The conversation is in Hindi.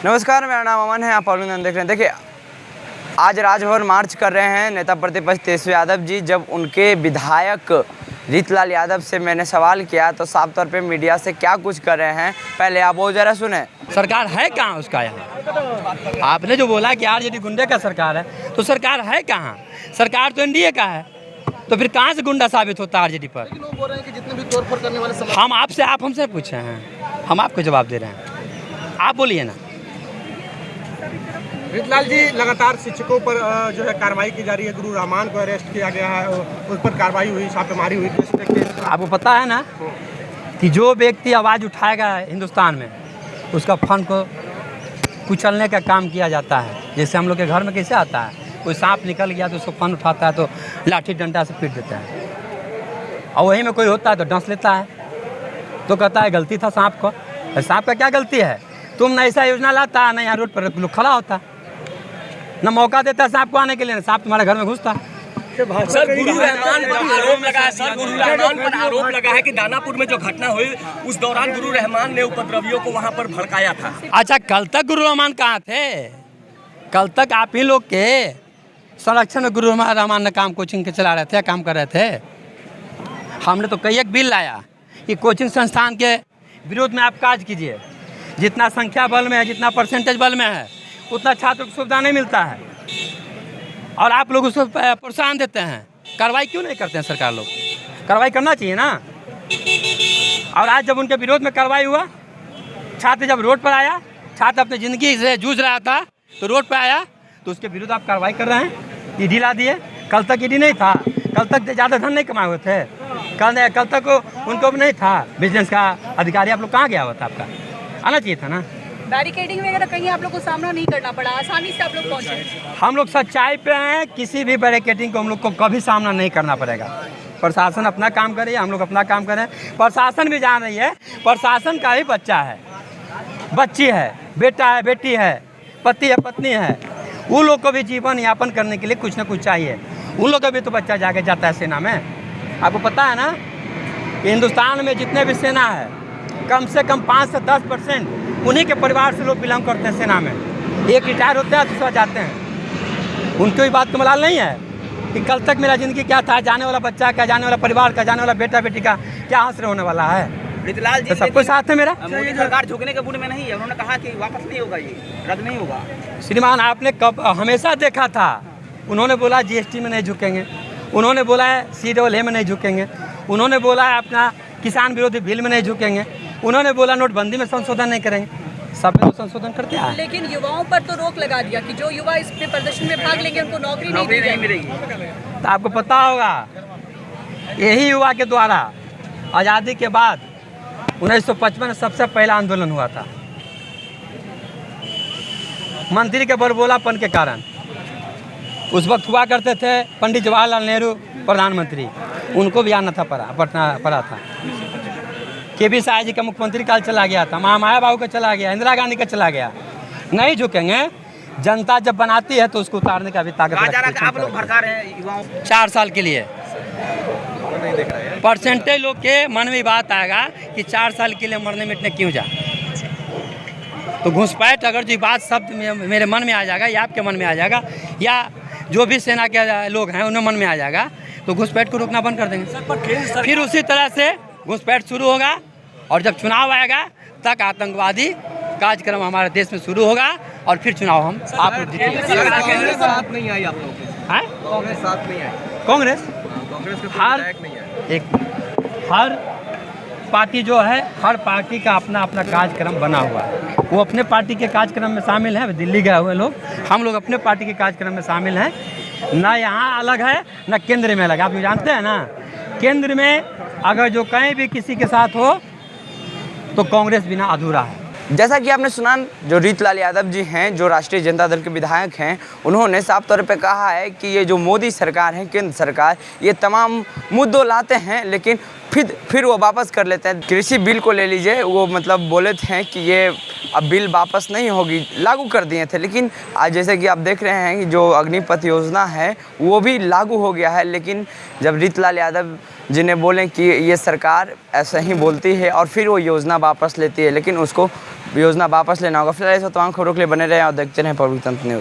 नमस्कार, मेरा नाम अमन है। आप पॉलिंग देख रहे हैं। देखिए, आज राजभवन मार्च कर रहे हैं नेता प्रतिपक्ष तेजस्वी यादव जी। जब उनके विधायक रीतलाल यादव से मैंने सवाल किया तो साफ तौर पे मीडिया से क्या कुछ कर रहे हैं, पहले आप वो जरा सुने। सरकार है कहाँ उसका? यहाँ आपने जो बोला कि आरजेडी गुंडे का सरकार है, तो सरकार है कहाँ? सरकार तो एनडीए का है, तो फिर कहाँ से गुंडा साबित होता है आरजेडी पर? लेकिन वो बोल रहे हैं कि जितने भी तोड़फोड़ करने वाले सब हम आपसे आप हमसे पूछे हैं, हम आपको जवाब दे रहे हैं, आप बोलिए ना। रीतलाल जी, लगातार शिक्षकों पर जो है कार्रवाई की जा रही है। गुरु रहमान को अरेस्ट किया गया है, उस पर कार्रवाई हुई, छापेमारी हुई। आपको पता है ना कि जो व्यक्ति आवाज़ उठाएगा हिंदुस्तान में, उसका फन को कुचलने का काम किया जाता है। जैसे हम लोग के घर में कैसे आता है, कोई सांप निकल गया तो उसको फन उठाता है तो लाठी डंडा से पीट देता है, और वहीं में कोई होता है तो डंस लेता है, तो कहता है गलती था सांप को। सांप का क्या गलती है? तुम न ऐसा योजना लाता, न यहाँ रोड पर लोग खड़ा होता, न मौका देता सांप को आने के लिए, न सांप तुम्हारे घर में घुसता। सर, गुरु रहमान पर आरोप लगा है। सर, गुरु रहमान पर आरोप लगा है कि दानापुर में जो घटना हुई उस दौरान गुरु रहमान ने उपद्रवियों को वहां पर भड़काया था। अच्छा, कल तक गुरु रहमान कहाँ थे? कल तक आप ही लोग के संरक्षण में गुरु रहमान ने काम कोचिंग के चला रहे थे, काम कर रहे थे। हमने तो कई एक बिल लाया कि कोचिंग संस्थान के विरोध में आप कार्य कीजिए। जितना संख्या बल में है, जितना परसेंटेज बल में है, उतना छात्र को सुविधा नहीं मिलता है, और आप लोग उसको प्रोत्साहन देते हैं। कार्रवाई क्यों नहीं करते हैं सरकार लोग? कार्रवाई करना चाहिए ना। और आज जब उनके विरोध में कार्रवाई हुआ, छात्र जब रोड पर आया, छात्र अपनी ज़िंदगी से जूझ रहा था तो रोड पर आया, तो उसके विरुद्ध आप कार्रवाई कर रहे हैं, ईडी ला दिए। कल तक ईडी नहीं था, कल तक ज़्यादा धन नहीं कमाए हुए थे, कल तक उनको भी नहीं था बिजनेस का अधिकारी। आप लोग कहाँ गया हुआ था? आपका आना चाहिए था ना। बैरिकेडिंग वगैरह कहीं आप लोग को सामना नहीं करना पड़ा, आसानी से आप लोग पहुंचे। हम लोग सच्चाई पे हैं, किसी भी बैरिकेडिंग को हम लोग को कभी सामना नहीं करना पड़ेगा। प्रशासन अपना काम करे, हम लोग अपना काम करें। प्रशासन भी जान रही है, प्रशासन का ही बच्चा है, बच्ची है, बेटा है, बेटी है, पति है, पत्नी है, उन लोग को भी जीवन यापन करने के लिए कुछ ना कुछ चाहिए। उन लोग का भी तो बच्चा जाके जाता है सेना में। आपको पता है ना कि हिंदुस्तान में जितने भी सेना है, कम से कम 5 से 10% उन्हीं के परिवार से लोग बिलोंग करते हैं सेना में। एक रिटायर होते हैं, दूसरा जाते हैं। उनकी भी बात का मलाल नहीं है कि कल तक मेरा ज़िंदगी क्या था, जाने वाला बच्चा का, जाने वाला परिवार का, जाने वाला बेटा बेटी का क्या हासिल होने वाला है। रीतलाल जी, तो सब कुछ साथ है मेरा। मोदी सरकार झुकने के मूड में नहीं है। उन्होंने कहा कि वापस नहीं होगा, ये रद्द नहीं होगा। श्रीमान, आपने कब हमेशा देखा था, उन्होंने बोला जीएसटी में नहीं झुकेंगे, उन्होंने बोला है CAA में नहीं झुकेंगे, उन्होंने बोला है अपना किसान विरोधी बिल में नहीं झुकेंगे, उन्होंने बोला नोटबंदी में संशोधन नहीं करेंगे। सब में तो संशोधन करते हैं। लेकिन युवाओं पर तो रोक लगा दिया कि जो युवा इस प्रदर्शन में भाग लेंगे उनको नौकरी नहीं मिलेगी। तो आपको पता होगा, यही युवा के द्वारा आज़ादी के बाद 1955 में सबसे पहला आंदोलन हुआ था, मंत्री के बड़बोलापन के कारण। उस वक्त हुआ करते थे पंडित जवाहरलाल नेहरू प्रधानमंत्री, उनको भी आना था पड़ा था। KB साहब जी का मुख्यमंत्री काल चला गया था, महामाया बाबू का चला गया, इंदिरा गांधी का चला गया। नहीं झुकेंगे। जनता जब बनाती है तो उसको उतारने का भी ताकत रखती है। आप लोग भड़का रहे हैं युवाओं 4 साल के लिए परसेंटेज लोग के मन में बात आएगा कि 4 साल के लिए मरने मिटने क्यों जा। तो घुसपैठ अगर जो बात शब्द मेरे मन में आ जाएगा, या आपके मन में आ जाएगा, या जो भी सेना के लोग हैं उन्हें मन में आ जाएगा, तो घुसपैठ को रोकना बंद कर देंगे। फिर उसी तरह से घुसपैठ शुरू होगा, और जब चुनाव आएगा तक आतंकवादी कार्यक्रम हमारे देश में शुरू होगा, और फिर चुनाव हम आप लोग जीतेंगे। साथ नहीं आई आप लोगों के? कांग्रेस साथ नहीं आई? कांग्रेस हर पार्टी जो है, हर पार्टी का अपना अपना कार्यक्रम बना हुआ है। वो अपने पार्टी के कार्यक्रम में शामिल है, दिल्ली गए हुए लोग, हम लोग अपने पार्टी के कार्यक्रम में शामिल हैं। ना यहाँ अलग है, ना केंद्र में अलग है। आप लोग जानते हैं ना, केंद्र में अगर जो कहीं भी किसी के साथ हो तो कांग्रेस बिना अधूरा है। जैसा कि आपने सुना, जो रीतलाल यादव जी हैं, जो राष्ट्रीय जनता दल के विधायक हैं, उन्होंने साफ तौर पे कहा है कि ये जो मोदी सरकार है, केंद्र सरकार, ये तमाम मुद्दों लाते हैं लेकिन फिर वो वापस कर लेते हैं। कृषि बिल को ले लीजिए, वो मतलब बोले थे कि ये अब बिल वापस नहीं होगी, लागू कर दिए थे, लेकिन आज जैसे कि आप देख रहे हैं कि जो अग्निपथ योजना है वो भी लागू हो गया है। लेकिन जब रीतलाल यादव जी ने बोले कि ये सरकार ऐसा ही बोलती है और फिर वो योजना वापस लेती है, लेकिन उसको योजना वापस लेना होगा। फिलहाल इस वक्त तमाम खबरों के लिए बने रहे और देखते रहें पब्लिक तंत्र न्यूज़।